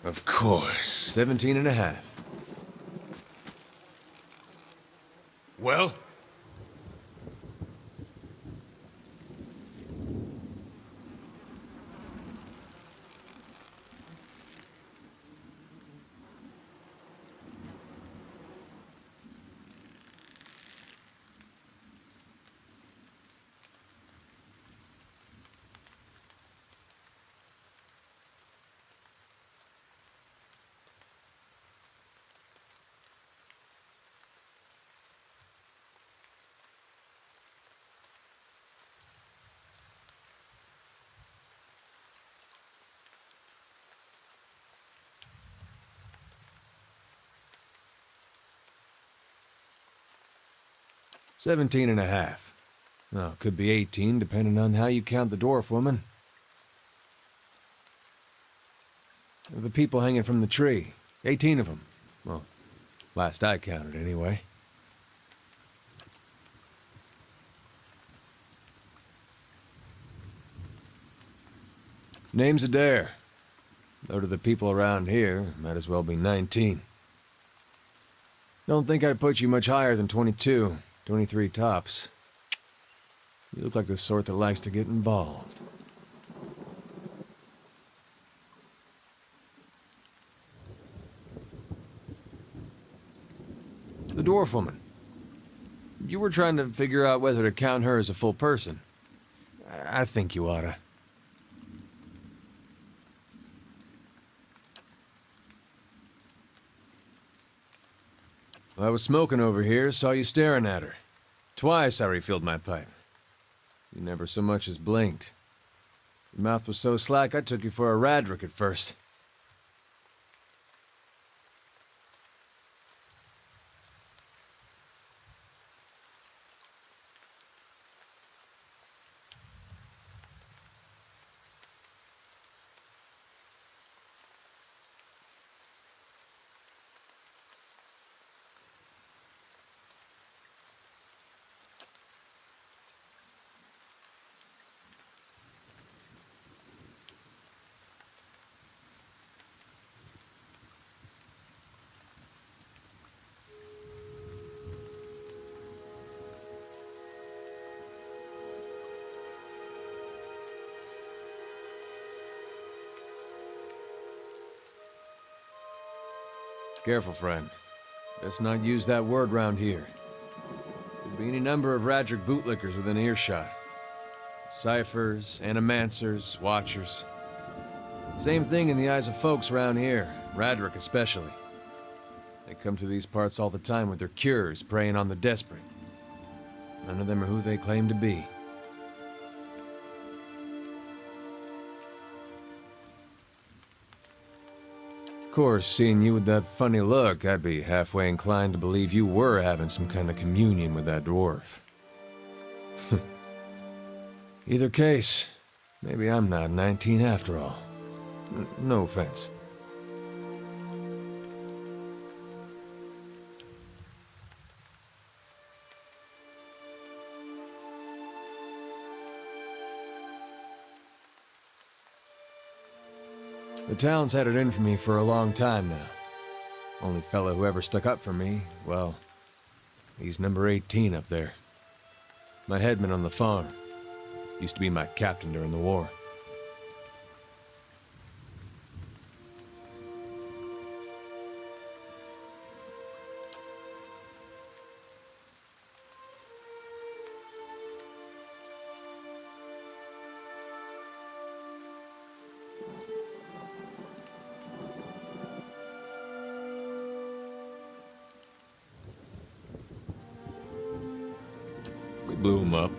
Of course. 17 and a half. Well? $17 and a half. Well, could be 18, depending on how you count the dwarf woman. The people hanging from the tree. 18 of them. Well, last I counted, anyway. Name's Adair. Though to the people around here, might as well be 19. Don't think I'd put you much higher than 22. 23 tops. You look like the sort that likes to get involved. The dwarf woman. You were trying to figure out whether to count her as a full person. I think you oughta. I was smoking over here, saw you staring at her. Twice I refilled my pipe. You never so much as blinked. Your mouth was so slack I took you for a Radric at first. Careful, friend. Let's not use that word round here. There'd be any number of Radric bootlickers within earshot. Ciphers, animancers, watchers. Same thing in the eyes of folks around here, Radric especially. They come to these parts all the time with their cures, preying on the desperate. None of them are who they claim to be. Of course, seeing you with that funny look, I'd be halfway inclined to believe you were having some kind of communion with that dwarf. Either case, maybe I'm not 19 after all. No offense. The town's had it in for me for a long time now. Only fellow who ever stuck up for me, well, he's number 18 up there. My headman on the farm. Used to be my captain during the war. We blew him up.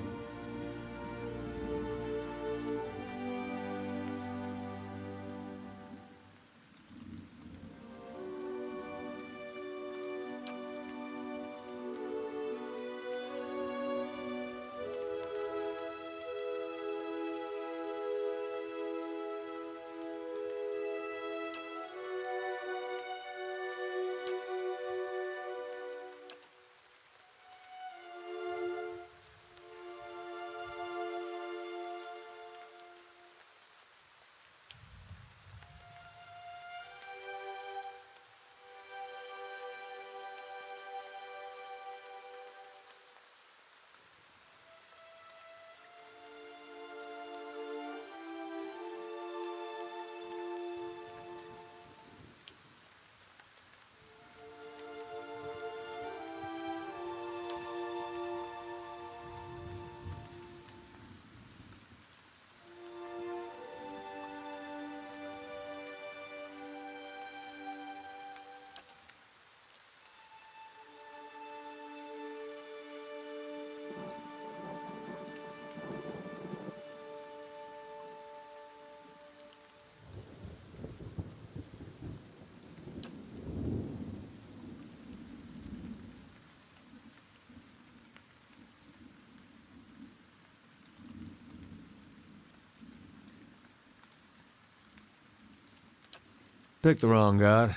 Picked the wrong god.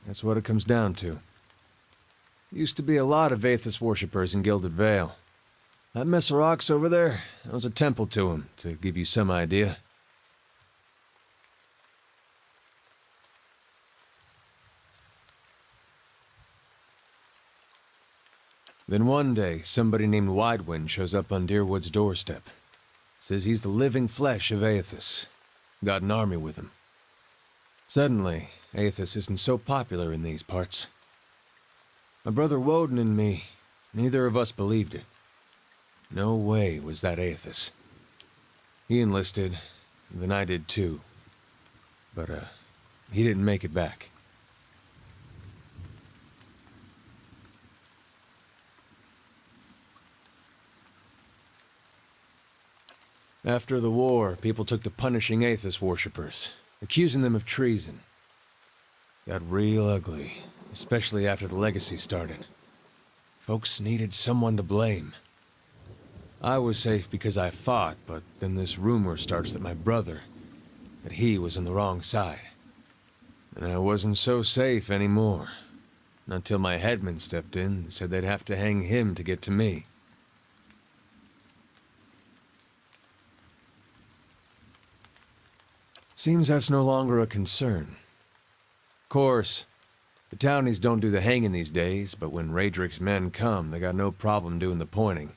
That's what it comes down to. Used to be a lot of Aethys worshippers in Gilded Vale. That mess of rocks over there, that was a temple to him, to give you some idea. Then one day, somebody named Widewind shows up on Deerwood's doorstep. Says he's the living flesh of Aethys. Got an army with him. Suddenly, Aethys isn't so popular in these parts. My brother Woden and me, neither of us believed it. No way was that Aethys. He enlisted, then I did too. But, he didn't make it back. After the war, people took to punishing Aethys worshippers, accusing them of treason. Got real ugly, especially after the legacy started. Folks needed someone to blame. I was safe because I fought, but then this rumor starts that my brother, that he was on the wrong side. And I wasn't so safe anymore. Until my headman stepped in and said they'd have to hang him to get to me. Seems that's no longer a concern. Of course, the townies don't do the hanging these days, but when Raedric's men come, they got no problem doing the pointing.